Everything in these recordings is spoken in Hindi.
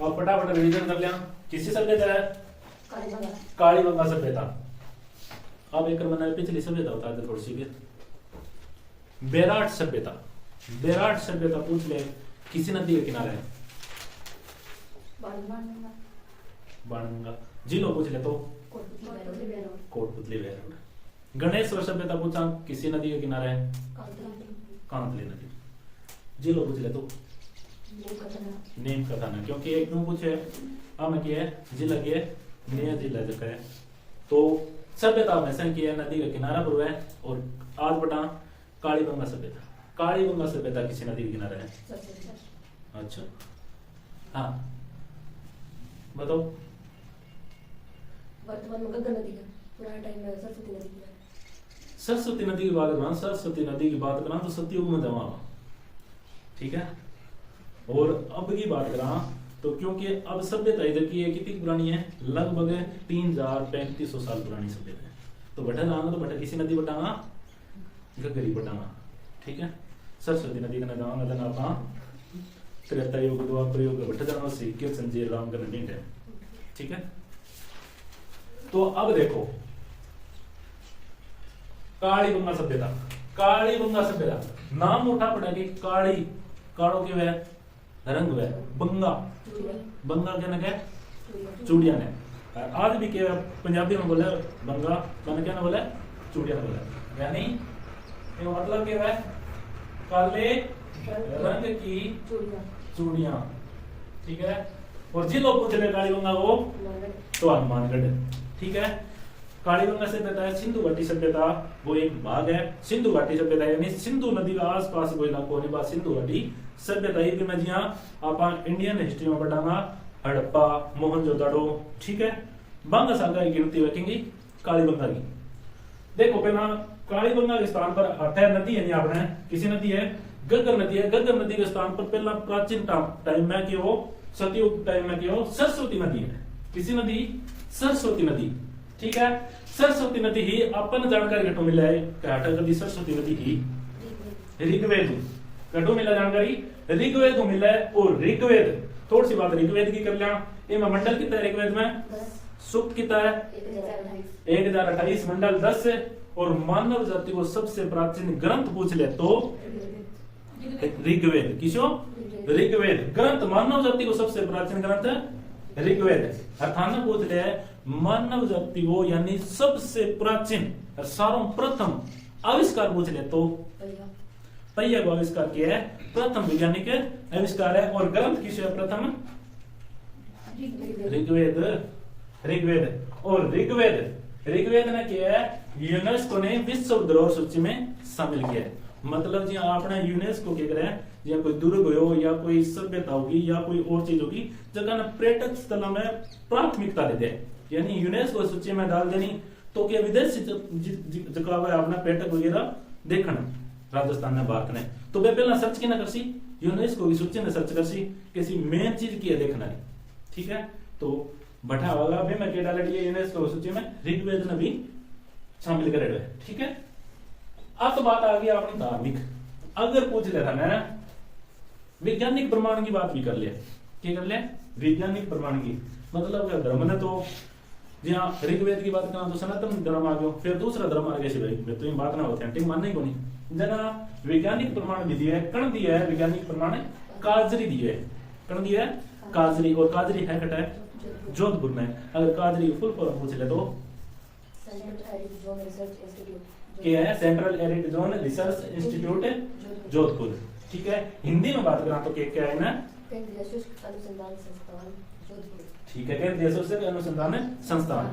और फटाफट रिवीजन कर लिया। किसी सभ्यता है कालीबंगा सभ्यता। अब एक मैंने पिछली सभ्यता बता दे थोड़ी सी भी। बेराट सभ्यता, बेराट सभ्यता पूछ ले किसी नदी के किनारे है? बाणगंगा। जिलो पूछ ले तो कोटपुतली बैरोड। गणेश्वर सभ्यता पूछा किसी नदी के किनारे है? कांतली नदी। जिलो पूछ ले तो नीम का थाना, क्योंकि एक क्यों पूछे हम किए जिला के नया जिला जगह है। तो सभ्यता हमेशा की है नदी का किनारा पर है। और आज बटा कालीबंगा सभ्यता। कालीबंगा सभ्यता किसी नदी के किनारे है? अच्छा हाँ बताओ। वर्तमान में गंगा नदी का, पुराने टाइम में सरस्वती नदी की। सरस्वती नदी की बात करा, सरस्वती नदी की बात करा तो सतयुग में जमा, ठीक है। और अब की बात करा तो क्योंकि अब सभ्यता इधर की है कितनी पुरानी है? लगभग 3500 साल पुरानी सभ्यता है। तो बटा लाना तो बटा किसी नदी बटाना गगरी बटाना, ठीक है। सरस्वती नदी का नाम नदन आपा त्रेता युग द्वापर युग बटा जाना से के संजय राम का नदी है, ठीक है। तो अब देखो कालीबंगा सभ्यता। कालीबंगा सभ्यता नाम उठा पड़ा कि काली कालो के वह रंग वह बंगा, बंगा क्या ना क्या चूड़िया ने। आज भी क्या पंजाबी में बोले बंगा मैंने क्या ना बोले चूड़िया ने बोले, यानी ये मतलब क्या है काले रंग की चूड़ियां, ठीक है। और जिलो पूछ ले कालीबंगा वो तो हनुमानगढ़, ठीक है। कालीबंगा सभ्यता है सिंधु घाटी सभ्यता, वो एक भाग है। सिंधु घाटी सभ्यता यानी सिंधु नदी का आसपास कोई इलाका होने बाद सिंधु घाटी सभ्यता। ये मैं जिया आप इंडियन हिस्ट्री में पढ़ांगा हड़प्पा मोहनजोदड़ो, ठीक है। बंगा सागर की गिनती रखेंगे कालीबंगा की। देखो पहला कालीबंगा के स्थान पर अठै नदी है यहाँ पर किसी नदी है गग्गर नदी है। गग्गर नदी के स्थान पर पहला प्राचीन टाइम में कि वो सतयुग टाइम में कि वो सरस्वती नदी है। किसी नदी? सरस्वती नदी, ठीक है। सरस्वती नदी ही अपन जानकारी घटो मिला है घाटा कभी सरस्वती नदी ही ऋग्वेद घटो मिला जानकारी ऋग्वेद मिला है। और ऋग्वेद थोड़ी सी बात ऋग्वेद की कर लिया। ये मंडल कितना है ऋग्वेद में? सुक्त कितना है? 1028 मंडल 10 है। और मानव जाति को सबसे प्राचीन ग्रंथ पूछ ले तो ऋग्वेद। किसो? ऋग्वेद ग्रंथ मानव जाति को सबसे प्राचीन ग्रंथ ऋग्वेद। अर्थात पूछ ले मानव जाति को यानी सबसे प्राचीन सर्वप्रथम आविष्कार पूछ ले तो पहिया को आविष्कार किया है, प्रथम वैज्ञानिक आविष्कार है। और ग्रंथ किस है? प्रथम ऋग्वेद। ऋग्वेद और ऋग्वेद ने किया है यूनेस्को ने विश्व धरोहर सूची में शामिल किया है। मतलब जी आपने यूनेस्को के करे या कोई दुर्ग हो या कोई सभ्यता होगी या कोई और चीज होगी जगह ना पर्यटक स्थल में प्राथमिकता देते हैं, यानी यूनेस्को सूची में डाल देनी। तो क्या विदेशी जगह अपना पर्यटक वगैरह देखना राजस्थान ने भारत ने तो वे पहला सर्च की ना करसी यूनेस्को की सूची में सर्च करसी किसी मेन चीज की है देखना है, ठीक है। तो बैठा होगा भी मैं क्या डाल दिया यूनेस्को सूची में ऋग्वेद ने भी शामिल करे हुए, ठीक है। अब तो बात आ गई अपनी धार्मिक। अगर पूछ लेता मैं वैज्ञानिक प्रमाण की बात भी कर लिया, क्या कर लिया? वैज्ञानिक प्रमाण की मतलब क्या धर्म ने तो जी हाँ ऋग्वेद की बात करा तो सनातन धर्म आ गया, फिर दूसरा धर्म आ गया भाई तो ये बात ना होती है मानना ही को नहीं जना। वैज्ञानिक प्रमाण भी दिया है, कण दिया है वैज्ञानिक प्रमाण काजरी दिया है, कण दिया है काजरी। और काजरी है कटा है जोधपुर में। अगर काजरी फुल फॉर्म पूछ ले तो क्या है? Central arid zone research institute Jodhpur, ठीक है। हिंदी में बात करा तो क्या है ना? ठीक है केंद्रीय अनुसंधान संस्थान।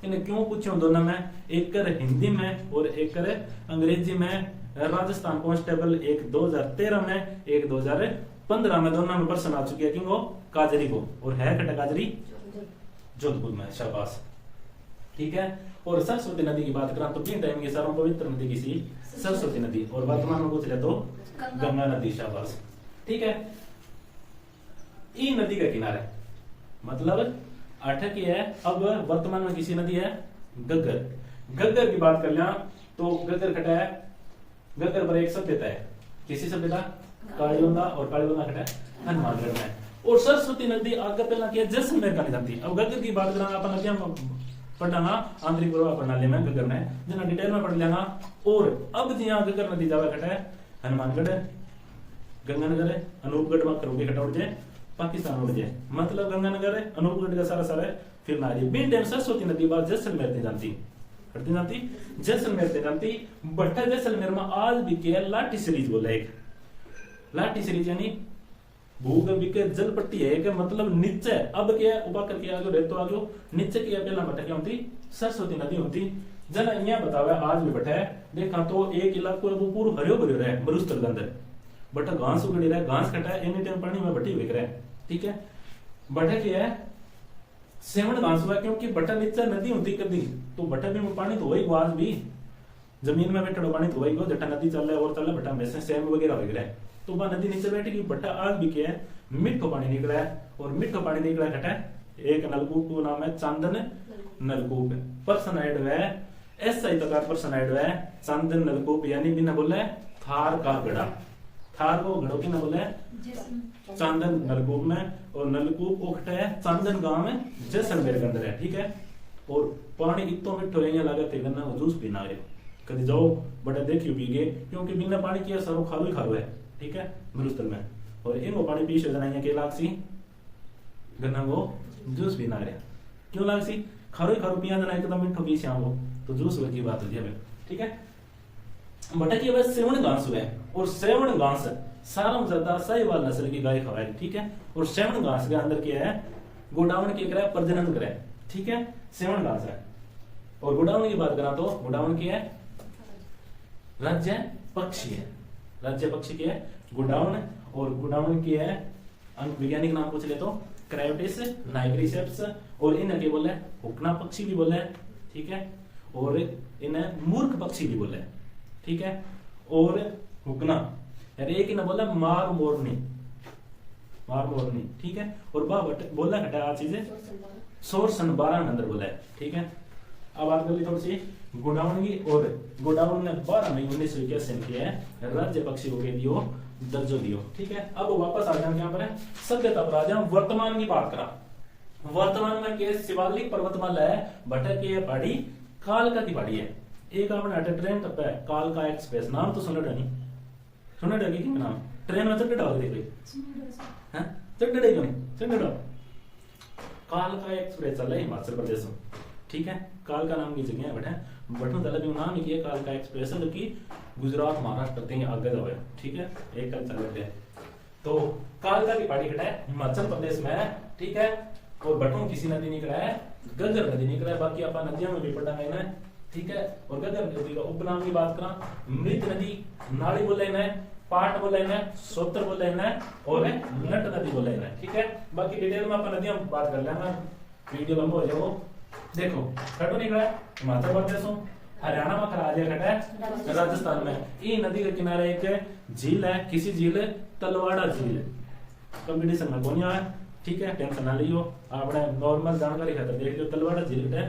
इन्हें क्यों पूछे दोनों में? एक कर हिंदी में और एक कर अंग्रेजी में। राजस्थान कांस्टेबल एक 2013 में एक 2015 में दोनों में प्रश्न आ चुके हैं कि वो काजरी को और है कटा काजरी जोधपुर में। शाबाश, ठीक है। और सरस्वती नदी की बात करा तो तीन टाइम की सर्व पवित्र नदी किसी सरस्वती नदी। और वर्तमान में पूछ ले तो गंगा नदी। शाबाश, ठीक है। ई नदी का किनारा मतलब अठक है। अब वर्तमान में किसी नदी है गग्गर। गग्गर की बात कर लिया तो गग्गर कटा है, गग्गर पर एक सभ्यता है। किसी सभ्यता? कालीबंगा। और कालीबंगा कटा है हनुमानगढ़ में। और सरस्वती नदी आगे पहला क्या जैसलमेर का जाती। अब गगर की बात करा अपन नदियां पढ़ना आंतरिक प्रवाह प्रणाली में गगर में जना डिटेल में पढ़ लेना। और अब जहाँ गगर नदी जावे खटा है हनुमानगढ़ गंगानगर है अनूपगढ़ में करोगे खटा उड़ जाए पाकिस्तान उड़ जाए मतलब गंगानगर है अनूपगढ़ का सारा सारा फिर ना रही बीन टाइम सरस्वती नदी बाद जैसलमेर से जानती करती जाती जैसलमेर से जानती बट्टा जैसलमेर में आज भी के लाठी सीरीज बोला एक लाठी सीरीज यानी भूगर्भ के जल पट्टी है कि मतलब नीचे अब क्या ऊपर करके आगे रेतो आगे नीचे की पहला बट्टा क्या होती सरस्वती नदी होती जन यहाँ बतावे आज भी बट्टा है देखा तो एक इलाको वो पूरा हरियो भरियो रहे मरुस्थल के अंदर बट्टा घास उगड़ी रहा घास कटा है एनी टाइम पानी में बट्टी हुई रहा है ठीक है बट्टा क्या है सेवन घास हुआ क्योंकि बट्टा नीचे नदी होती कदी तो बट्टा भी में पानी तो वही आज भी जमीन में बैठा पानी तो वही को जट्टा नदी चल रहा है और चल रहा बट्टा में से सेम वगैरह वगैरह है तो वह नदी नीचे बैठेगी बट्टा आज भी क्या है मिठो पानी निकला है और मिठो पानी निकला घटा है एक नलकूप को नाम है चांदन नलकूप पर्सनाइड है ऐसा ही प्रकार पर्सनाइड है चांदन नलकूप यानी भी ना बोले थार का गड़ा थार को घड़ो की ना बोले चांदन नलकूप में और नलकूप उखटा है चांदन गांव में जैसलमेर के अंदर है ठीक है और पानी इतो मिठो है लागत है गन्ना जूस पीना है कभी जाओ बड़ा देखियो पीगे क्योंकि बिना पानी किया सारो खारो ही खारो है ठीक है मरुस्थल में और इनको पानी पी से जना के लागसी गन्ना वो जूस पीना है क्यों लागसी खारो ही खारो पिया जना एकदम मिठो पी से आओ तो जूस की बात होती है ठीक है बटा की वह सेवन घास हुए और सेवन घास सारा ज्यादा साहिवाल नस्ल की गाय खवाए ठीक है और सेवन घास के अंदर क्या है गोडाउन की करे प्रजनन करे ठीक है सेवन घास है और गोडाउन की बात करा तो गोडाउन की है राज्य पक्षी है राज्य पक्षी की है गोडाउन और गोडाउन की है वैज्ञानिक नाम पूछ ले तो क्रायोटिस नाइग्रिसेप्स और इन्हें बोले हुक्ना पक्षी भी बोले ठीक है और इन्हें मूर्ख पक्षी भी बोले ठीक है और हुक्ना यार एक ही ना बोला मार मोरनी ठीक है और बोला घटा आ चीजें सोर सन 12 अंदर बोला है ठीक है अब बात कर ली थोड़ी सी गोडाउन की और गोडाउन ने 12 मई 1981 किया है राज्य पक्षी को दियो दर्जो दियो ठीक है। अब वापस आ जाए यहाँ पर सभ्यता पर आ जाए वर्तमान की बात करा वर्तमान में के शिवालिक पर्वतमाला है भटक की पहाड़ी कालका की पहाड़ी है एक आपने ट्रेन टप्पा है कालका एक्सप्रेस नाम तो सुना नहीं सुना कि नाम ट्रेन में चढ़ डाल दे चढ़ कालका एक्सप्रेस चल रहा है हिमाचल प्रदेश में ठीक है कालका नाम की जगह है बटन चला भी नाम ही कालका एक्सप्रेस है जो कि गुजरात महाराष्ट्र करते हैं आगे जाओ ठीक है एक कल चल रहे तो कालका की पहाड़ी कटा है हिमाचल प्रदेश में है ठीक है और बटों किसी नदी निकला है गगर नदी निकला है बाकी अपन नदियों में भी पढ़ा है ठीक है और गगर नदी का उपनाम की बात करा मृत नदी नाली बोले है पाट बोले है सोत्र बोले है और नट नदी बोले है ठीक है बाकी डिटेल में अपन नदियों बात कर लेना वीडियो लंबा हो जाओ देखो खटो निकला है हिमाचल प्रदेश हरियाणा में खराज खटा है राजस्थान में ये नदी के किनारे एक झील है किसी झील तलवाड़ा झील कंपटीशन में कौन है ठीक है टेंशन ना लियो आपने नॉर्मल जानकारी खातर देख लियो तलवाड़ा झील है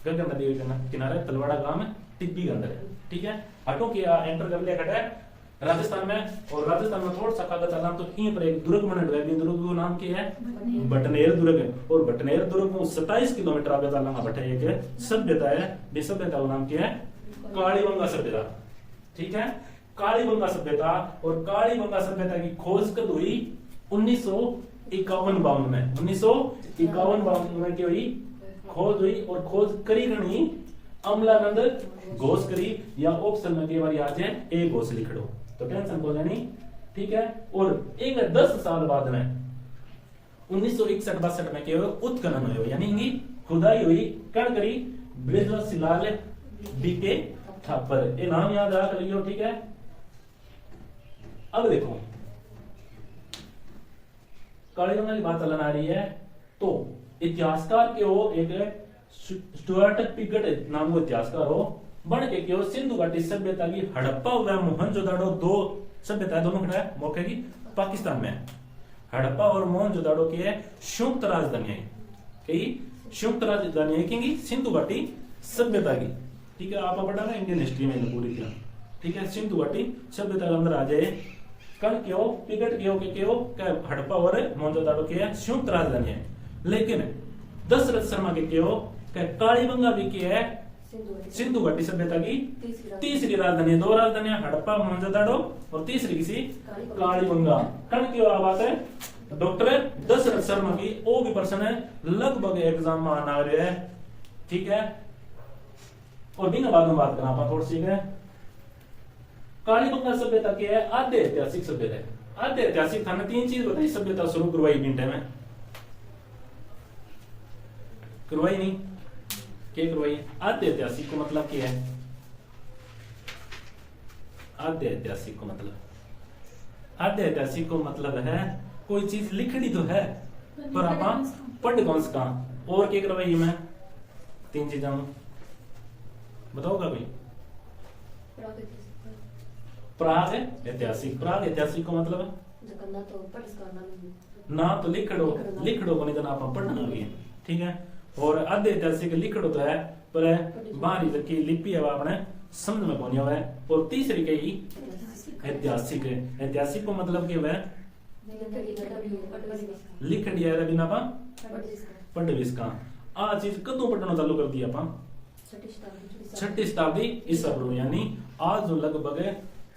गंगा नदी के किनारे तलवाड़ा गांव में टिब्बी के अंदर है ठीक है हटो किया एंटर कर लिया खटा है राजस्थान में और राजस्थान में थोड़ा सा कागज चला तो यहीं पर एक दुर्ग बना हुआ है दुर्ग का नाम क्या है बटनेर दुर्ग और बटनेर दुर्ग को 27 किलोमीटर आगे चलना बटे एक सभ्यता है ये सभ्यता का नाम क्या है कालीबंगा सभ्यता ठीक है कालीबंगा सभ्यता और कालीबंगा सभ्यता की खोज कब हुई 1951-52 में 1951-52 में क्या हुई खोज हुई और खोज करी गणी अमलानंद घोष करी या ऑप्शन में कई बार आ जाए ए घोष लिख दो तो टेंशन को लेनी ठीक है और एक 10 साल बाद में 1961-62 में क्या उत्खनन हुए यानी खुदाई हुई कण करी ब्रिजलाल सिलाल बीके थापर ये नाम याद रख लियो ठीक है। अब देखो कालीबंगा की बात चलन आ रही है तो इतिहासकार के हो एक स्टुअर्ट पिगट नाम को इतिहासकार हो बन के क्यों सिंधु घाटी सभ्यता की हड़प्पा व मोहनजोदाड़ो दो सभ्यता दोनों खड़ा है मौके की पाकिस्तान में हड़प्पा और मोहनजोदाड़ो की है संयुक्त राजधानी है संयुक्त राजधानी है की सिंधु घाटी सभ्यता की ठीक है आप पढ़ा ना इंडियन हिस्ट्री में पूरी तरह ठीक है सिंधु घाटी सभ्यता के अंदर आ जाए कल क्यों पिगट क्यों के हड़प्पा और मोहनजोदाड़ो के संयुक्त राजधानी है। लेकिन दशरथ शर्मा के क्यों कालीबंगा भी की है सिंधु घाटी सभ्यता की तीसरी राजधानी है। दो राजधानियां हड़प्पा मोहनजोदाड़ो और तीसरी किसी कालीबंगा। कण की बात है डॉक्टर दशरथ शर्मा की ओ भी प्रश्न है लगभग एग्जाम में आना रहा है। ठीक है, और दिन बाद में बात करना आप थोड़ी सी कालीबंगा सभ्यता की है आद्य ऐतिहासिक सभ्यता है। आद्य ऐतिहासिक था तीन चीज बताई सभ्यता शुरू करवाई मिनट में करवाई नहीं क्या करवाई। आद्य ऐतिहासिक को मतलब क्या है? आद्य ऐतिहासिक को मतलब है कोई चीज लिखनी तो है पर आप पढ़ कौन सा और क्या करवाई मैं तीन चीजा बताओगा भाई। प्राग ऐतिहासिक को मतलब ना तो लिखड़ो को नहीं तो आप पढ़ना भी। ठीक है, और आद्य ऐतिहासिक लिखड़ो तो है पर बाहरी की लिपि है आपने समझ में कौन है। और तीसरी कही ऐतिहासिक को मतलब क्या है लिख दिया है बिना पढ़ इसका आ चीज कदों पढ़ना चालू कर दिया अपन 6वीं शताब्दी ईसा पूर्व यानी आज जो लगभग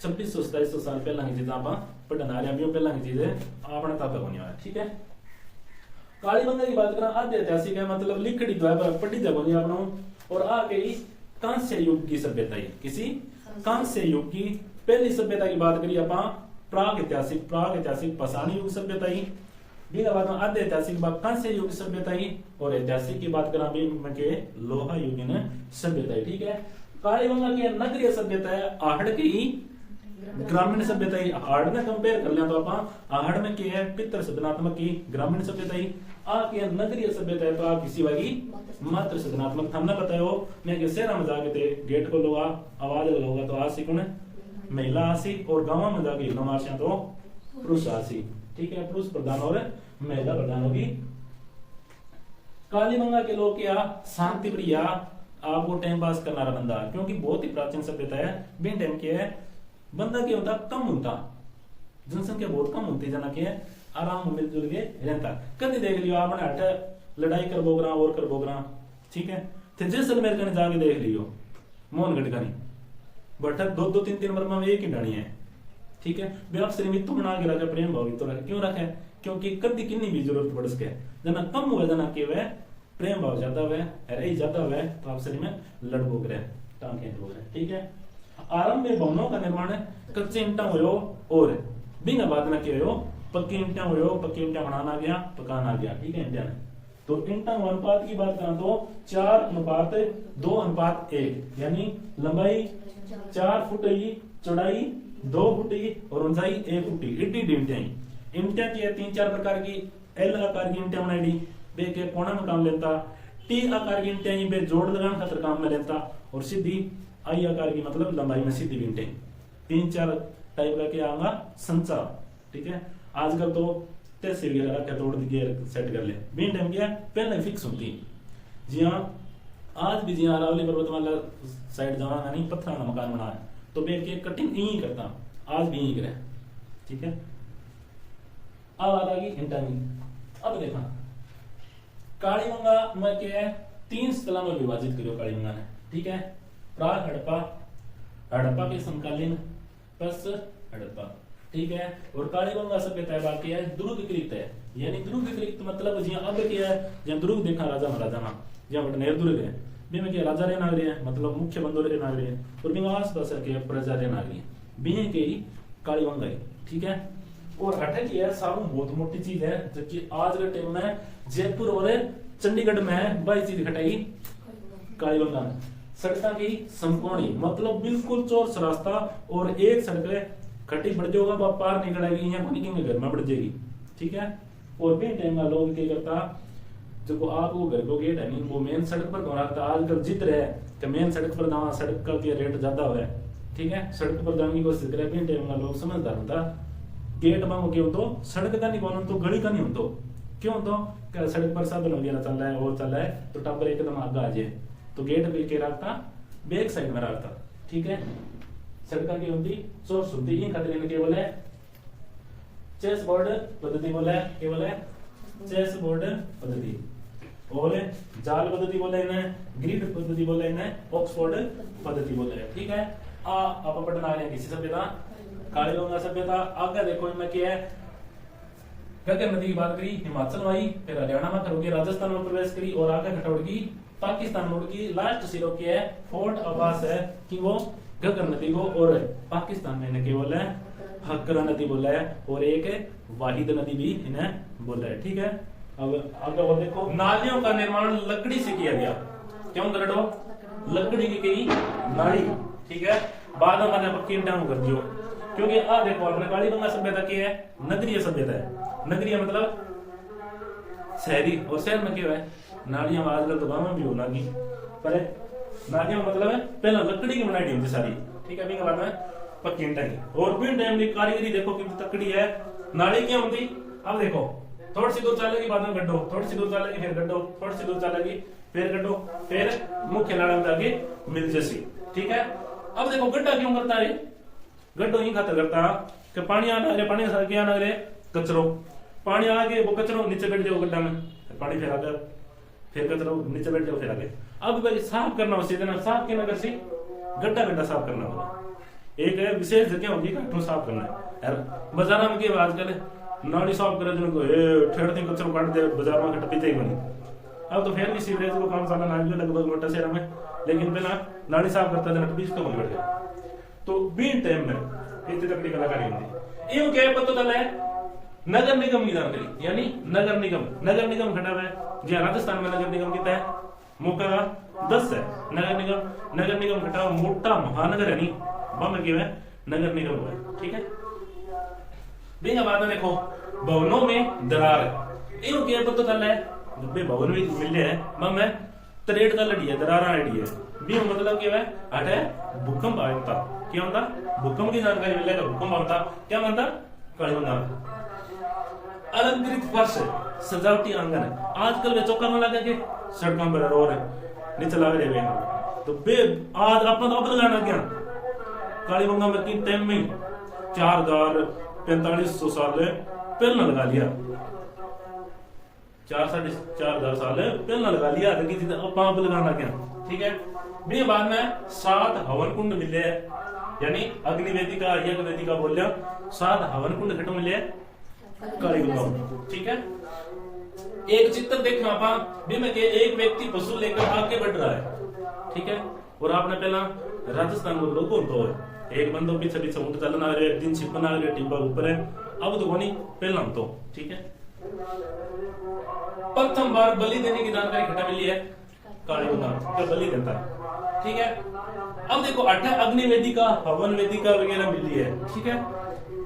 2600-2700 साल पहला की चीजें आप पढ़ना आ रहे पहला की चीजें आपने तब होने वाला। ठीक है, कालीबंगा की बात करें आद्य ऐतिहासिक है मतलब लिखड़ी तो है पर पढ़ी जगह नहीं अपना। और आ गई कांस्य युग की सभ्यता किसी कांस्य युग की पहली सभ्यता की बात करिए अपन प्राग ऐतिहासिक पाषाणी युग सभ्यता बाद में आद्य ऐतिहासिक बात कांस्य युग सभ्यता और ऐतिहासिक की बात करें के लोहा युगीन सभ्यता। ठीक है, कालीबंगा की नगरीय सभ्यता है आहड़ की ग्रामीण सभ्यता आहड़ में कंपेयर कर लिया तो आप आहड़ में क्या है पितृ सदनात्मक की ग्रामीण सभ्यता आ के नगरीय सभ्यता है तो आप किसी वाली मात्र सदनात्मक हमने बताया हो मैं कि शहर में जाके थे गेट को लोग आवाज होगा तो आसी कौन महिला आसी और गांव में जाके हिलो मार्शिया तो पुरुष आसी। ठीक है, पुरुष प्रधान और महिला प्रधान होगी। कालीबंगा के लोग क्या शांति प्रिय आपको टाइम पास करना रहा बंदा क्योंकि बहुत ही प्राचीन सभ्यता है। बिन टाइम के है बंदा क्या होता कम होता जनसंख्या बहुत कम होती जना के आराम मिलजुल के रहता। कभी देख लियो आपने हट लड़ाई कर बोगरा और कर बोगरा। ठीक है, थे जैसलमेर कने जाके देख लियो मोहनगढ़ कने बैठक 2-3 नंबर में एक ही डाणी है। ठीक है, व्याप से निमित्त बना के रखा प्रेम भाव तो रखा क्यों रखा क्योंकि कदी किन्नी भी जरूरत पड़ सके जना कम हुआ जना के वह प्रेम भाव ज्यादा हुआ है ज्यादा हुआ तो आप शरीर में लड़बो करे टांग खेच बोल रहे। ठीक है, आरंभ में भवनों का निर्माण कच्चे ईंटा हो और बिना बाद में क्या हो पक्की ईंटा हो पक्की ईंटा बनाना गया पकाना गया। ठीक है, ईंटा तो ईंटा अनुपात की बात करें तो 4:2:1 यानी लंबाई 4 फुट चौड़ाई 2 फुट और ऊंचाई 1 फुट ईंटा की 3-4 प्रकार की एल आकार की ईंटा बनाई बे के कोना में काम लेता टी आकार की ईंटे बे जोड़ लगाने खातिर काम में लेता और सीधी आई आकार की मतलब लंबाई में सीधी ईंटे 3-4 टाइप का क्या आऊंगा संचा। ठीक है, आजकल तो तैसे वगैरह रखा तोड़ गियर सेट कर ले बीन टाइम क्या पहले फिक्स होती। जी हाँ, आज भी जी हाँ अरावली पर्वतमाला साइड जाना नहीं पत्थर का मकान बना है तो बे के कटिंग यही करता आज भी यही करे। ठीक है, अब आ गई ईंटा की। अब देखा कालीबंगा में क्या है 3 स्थलों में विभाजित करो कालीबंगा ने। ठीक है, प्राग हड़प्पा के समकालीन प्लस हड़प्पा। ठीक है, और कालीबंगा सभ्यता बाकी है दुर्गकृत है यानी दुर्गकृत मतलब जी अब क्या है जहां दुर्ग देखा राजा महाराजा ना जहां वडनेर दुर्ग है बे में क्या राजा रे नागरी है मतलब मुख्य बंदर रे नागरी है और बिंग आस-पास के प्रजा रे नागरी है बे के ही कालीबंगा है। ठीक है, और अटक की है सारू बहुत मोटी चीज है जबकि आज के टाइम में जयपुर और चंडीगढ़ में बड़ी चीज घटाई कालीबंगा में सड़क की संपूर्ण मतलब बिल्कुल चौरस रास्ता और एक सड़क खटी बढ़ जाएगा वो पार निकल आएगी यहाँ के घर में बढ़ जाएगी। ठीक है, और भी टाइम का लोग क्या करता जो आप वो घर को गेट है नहीं वो मेन सड़क पर कौन रखता आजकल जिद रहे कि मेन सड़क पर जाना सड़क का रेट ज्यादा हुआ है। ठीक है, सड़क पर जाने की कोशिश करे भी टाइम का लोग समझदार होता गेट मांगो क्यों तो सड़क का नहीं कौन तो गली का नहीं हो तो क्यों तो क्या सड़क पर साधन वगैरह चल रहा है और चल रहा है तो टप्पर एकदम आगे आ जाए तो गेट पे के रखता बैक साइड में रखता। ठीक है, सड़क की होती सोर्स होती है खातिर इनके केवल है चेस बोर्ड पद्धति बोला है, क्या बोला है? चेस बोर्ड पद्धति। और जाल पद्धति बोला है इन्हें, ग्रिड पद्धति बोला है इन्हें, ऑक्सफोर्ड पद्धति बोला है। ठीक है, आप पढ़ना आ रहे हैं किसी सभ्यता, कालीबंगा सभ्यता। आगे देखो इनमें क्या है, गंगा नदी की बात करी, हिमाचल में आई, फिर हरियाणा में करोगे, राजस्थान में प्रवेश करी और आगे खटोड़गी पाकिस्तान में उड़गी। लास्ट सिरो क्या है? फोर्ट आवास है कि वो गंगा नदी को, और पाकिस्तान में इन्हें क्या बोला है? हकरा नदी बोला है, और एक वाहिद नदी भी इन्हें बोला है। ठीक है, अब आगे और देखो, नालियों का निर्माण लकड़ी से किया गया। क्यों करो? लकड़ी की कई नाली। ठीक है, बाद में मैंने पक्की डाउन कर दियो, क्योंकि आ देखो अपने कालीबंगा सभ्यता की है नगरीय सभ्यता है। नगरीय मतलब शहरी, और शहर में क्या है? नालियां आजकल तो गांव में भी होना की, पर नालियां मतलब है पहला लकड़ी की बनाई होती सारी। ठीक है, अभी बाद में पक्की ईंटा की। और भी टाइम की कारीगरी देखो कितनी तकड़ी है। नाली क्या होती? अब देखो थोड़ी सी दूर चलेगी, बाद में गड्ढो, थोड़ी सी दूर चलेगी फिर गड्ढो, थोड़ी सी दूर चलेगी फिर गड्ढो, फिर मुख्य नाला में जाके मिल जैसी। ठीक है, अब देखो गड्ढा क्यों करता है? गड्ढो ही खातर करता कि पानी आना रे, पानी क्या आना रे? कचरो। पानी आगे वो कचरो नीचे बैठ जाओ गड्ढा में, पानी फिर आगे, फिर कचरो नीचे बैठ जाओ, फिर आगे। अब भाई साफ करना हो, सीधे ना साफ क्या ना कर सी, गड्ढा गड्ढा साफ करना होगा। एक विशेष जगह होगी काठों साफ करना है। बाजार में क्या आजकल नाली साफ करे जिनको ठेड़ते कचरो काट दे, बाजार में पीते ही बनी। अब तो फिर भी सीवरेज को काम साला ना लगभग मोटा शहर में, लेकिन पहला नाली साफ करता था बीच तो बन गया। तो बीन टाइम में इतनी तकड़ी कलाकारी होती। यूं क्या पता चला है? नगर निगम की जानकारी, यानी नगर निगम खड़ा हुआ है। जी राजस्थान में नगर निगम कितना है? मौका 10 है। नगर निगम खड़ा हुआ मोटा महानगर है, नहीं वहां क्या है? नगर निगम हुआ है। ठीक है, देखा बाद में देखो भवनों में दरार है। यूं क्या पता चला है? जब भवन में मिले हैं वहां में तरेड़ का लड़ी है, दरार लड़ी है। भी मतलब क्या है? हटे भूकंप आया था, क्या होता? भूकंप की जानकारी मिलेगा, भूकंप आता क्या मानता? कालीबंगा। अलंकृत फर्श, सजावटी आंगन है। आजकल वे चौका में लगा के सड़कों पर रो रहे नीचे लग रहे हैं। तो बे आज अपना तो अब लगाना क्या? कालीबंगा में तीन टाइम में 4500 साल पहले लगा लिया, 4-4.5 साल पहले लगा लिया। लेकिन अब लगाना क्या? ठीक है, भी बाद में 7 हवन कुंड मिले हैं, यानी अग्निवेदिका यज्ञ वेदिका बोल लिया, 7 हवन कुंड घटो मिले कालीबंगा। ठीक है, एक चित्र देखना आप भी में के एक व्यक्ति पशु लेकर आगे बढ़ रहा है। ठीक है, और आपने पहला राजस्थान को लोगों तो एक बंदो पीछे पीछे ऊंट चलना रहे, दिन छिप बना रहे, टिब्बा ऊपर है। अब तो कोनी पहला तो। ठीक है, प्रथम बार बलि देने की जानकारी घटा मिली है कालीबंगा, तो बलि देता है। ठीक है, अब देखो 8 अग्निवेदिका हवन वेदिका वगैरह मिली है। ठीक है,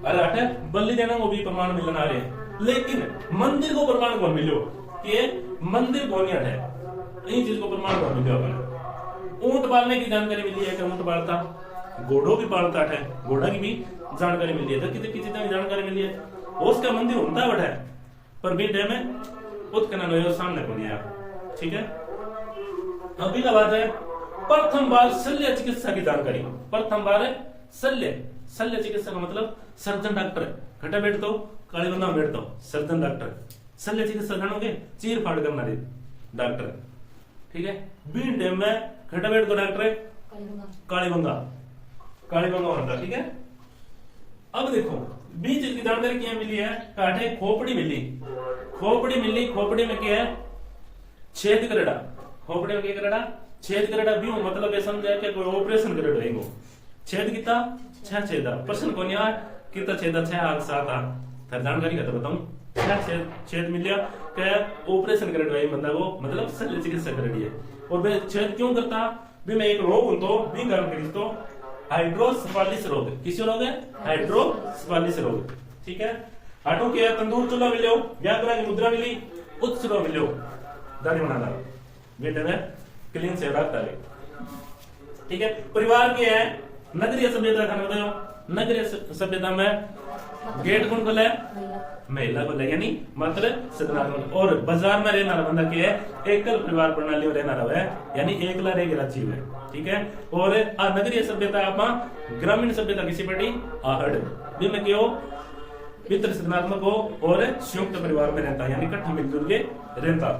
अरे 8 बलि देना को भी प्रमाण मिलना रहे, लेकिन मंदिर को प्रमाण कौन मिलो कि मंदिर कौन है? इन चीज को प्रमाण कौन मिलो? अपन ऊंट पालने की जानकारी मिली है कि ऊंट पालता, घोड़ों भी पालता है, घोड़ा की भी जानकारी मिली है, किसी की जानकारी मिली है। उसका मंदिर होता है पर भी डैम में उत्खनन सामने को नहीं आया। ठीक है, अभी का बात है प्रथम बार शल्य चिकित्सा की जानकारी। प्रथम बार शल्य चिकित्सा का मतलब सर्जन डॉक्टर। घटा बैठ तो कालीबंगा में बैठ तो सर्जन डॉक्टर, शल्य चिकित्सा जानोगे? चीर फाड़ करना दे डॉक्टर। ठीक है, बीन डैम में घटा बैठ तो डॉक्टर कालीबंगा होता। ठीक है, अब देखो बीच की जानकारी क्या मिली है? काटे खोपड़ी मिली, खोपड़ी में क्या है? छेद करेड़ा। खोपड़ी में क्या करेड़ा? छेद करेड़ा। भी मतलब ये समझा कि कोई ऑपरेशन करेड़ा है। छेद कितना? 6 छेदा। प्रश्न कौन यार कितना छेदा? 6 8 7 8 जानकारी का तो बताऊं। 6 छेद मिल गया क्या? ऑपरेशन करेड़ा है बंदा को, मतलब शल्य चिकित्सा करेड़ी है। और वे छेद क्यों करता? भी मैं एक रोग हूं तो भी काम करी तो हाइड्रोसेफालिस रोग। किसी रोग है? हाइड्रोसेफालिस रोग। ठीक है, हाटों के तंदूर चूल्हा मिलो, व्याकरण की मुद्रा मिली, उत्सव मिलो, दाढ़ी बनाना बेटे में क्लीन से रखता है। ठीक है, परिवार के है नगरीय सभ्यता का बताओ। नगरीय सभ्यता में गेट कौन खोला है? महिला को ले, यानी मात्र सदनात्मक। और बाजार में रहना बंदा क्या है? एकल परिवार प्रणाली में रहना रहा है, यानी एकला रह गया जीव है। ठीक है, और नगरीय सभ्यता आप ग्रामीण सभ्यता किसी पटी आहड़ भी में क्यों पितृसृजनात्मक हो और संयुक्त परिवार में रहता, यानी इकट्ठा मिलजुल के रहता।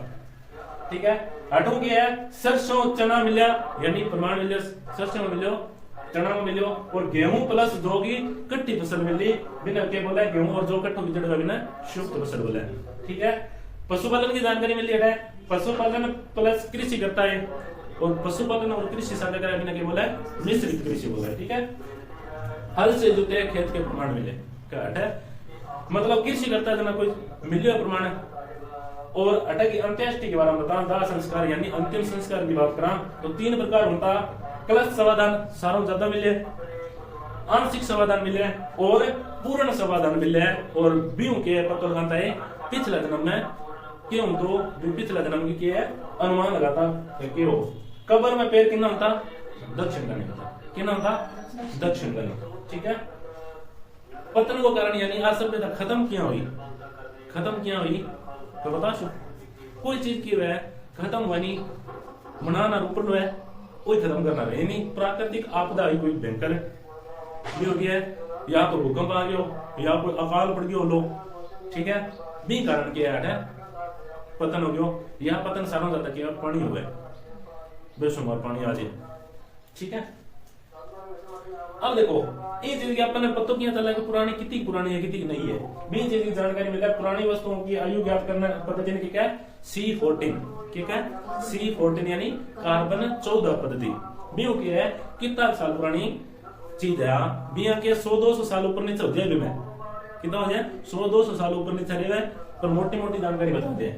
ठीक है। आठों की है सरसों चना मिलिया, यानी प्रमाण मिलियो, सरसों मिलियो, चना में मिलियो, और गेहूं प्लस जो की कट्टी फसल मिली बिना के बोला है गेहूं, और जो कट्टू बिजड़ बिना संयुक्त फसल बोला है। ठीक है। पशुपालन की जानकारी मिली है, पशुपालन प्लस कृषि करता है, और पशुपालन और कृषि साझा करा बिना के बोला है मिश्रित कृषि बोला है। ठीक है। हल से जुते खेत के प्रमाण मिले, क्या है मतलब कृषि करता है जना कोई मिलियो प्रमाण, और अटक की अंत्येष्टि के बारे में बता, दाह संस्कार यानी अंतिम संस्कार की बात करा तो 3 प्रकार होता, क्लश समाधान सारों ज्यादा मिले, आंशिक समाधान मिले और पूर्ण समाधान मिले, और बीऊ के पता लगाता है पिछला जन्म में क्यों, तो पिछला जन्म की है अनुमान लगाता है कि हो कब्र में पैर कितना होता, दक्षिण गणी होता, कितना होता दक्षिण गणी। ठीक है। पतन को कारण यानी आज सभ्यता खत्म क्यों हुई, खत्म क्यों हुई तो बता सो, कोई चीज की वह खत्म बनी बनाना ऊपर है कोई खत्म करना है नहीं, प्राकृतिक आपदा हुई कोई भयंकर भी हो गया है, या तो भूकंप आ गया हो या कोई अकाल पड़ गया हो लो। ठीक है। भी कारण क्या है पतन हो गया, यह पतन सारों ज्यादा क्या पानी हो गया, बेशुमार पानी आ जाए। ठीक है। अब देखो ये चीज की अपन पता किया चला कि पुरानी कितनी पुरानी है कितनी नहीं है, भी चीज की जानकारी मिला। पुरानी वस्तुओं की आयु ज्ञात करना पद्धति की क्या है C14, क्या है C14 यानी कार्बन 14 पद्धति। भी क्या है कितना साल पुरानी चीज है, भी के 100-200 साल ऊपर नीचे हो जाए, भी में कितना हो जाए 100-200 साल ऊपर नीचे रहे पर मोटी मोटी जानकारी बताते हैं।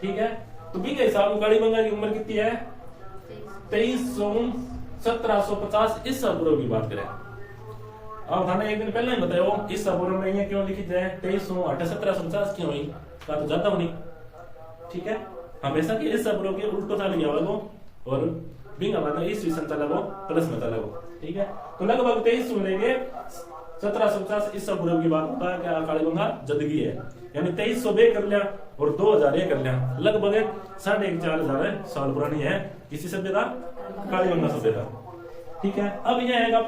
ठीक है। तो भी के हिसाब काली गंगा की उम्र कितनी है 1750 ईसा पूर्व की बात करें। अब थाने एक दिन पहले ही बताओ ईसा पूर्व में ये क्यों लिखी जाए 1750 क्यों हुई का तो ज्यादा होनी। ठीक है। हमेशा की ईसा पूर्व के उल्टो साल गया लगो और बिंगा मतलब ईस्वी सन चला गो प्लस में चला गो। ठीक है। तो लगभग 2300 लेके 1750 ईसा पूर्व की बात होता है कि काली गंगा जदगी है, यानी 2300 बे कर लिया और 2000 कर लिया, लगभग 4,500 साल पुरानी है किसी सभ्यता काली गंगा सभ्यता। ठीक है। अब यह है आप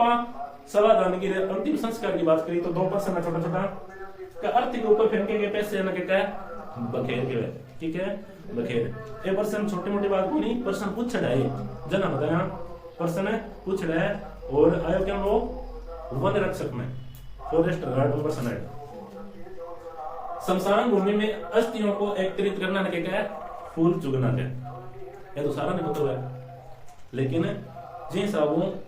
समाधान की अंतिम संस्कार की बात करी तो 2% छोटा छोटा का अर्थ के ऊपर फेंके गए पैसे ना क्या है बखेर के। ठीक है। बखेर ये पर्सन छोटी मोटी बात को नहीं, पर्सन पूछ रहा है जना बताया पर्सन पूछ रहा है, और आयो क्या वो वन रक्षक में फॉरेस्ट गार्ड पर्सन है। शमशान भूमि में अस्थियों को एकत्रित करना ना क्या है फूल चुगना क्या, ये तो सारा नहीं पता है, लेकिन जी साहब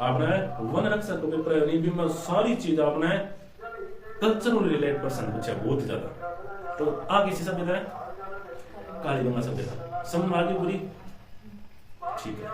आपने वन रक्षक के प्रयोजन भी में सारी चीज आपने कल्चरल रिलेटेड पर्सन पूछा बहुत ज्यादा। तो आ किसी सभ्यता है काली गंगा सभ्यता समझ में आ गई पूरी। ठीक है।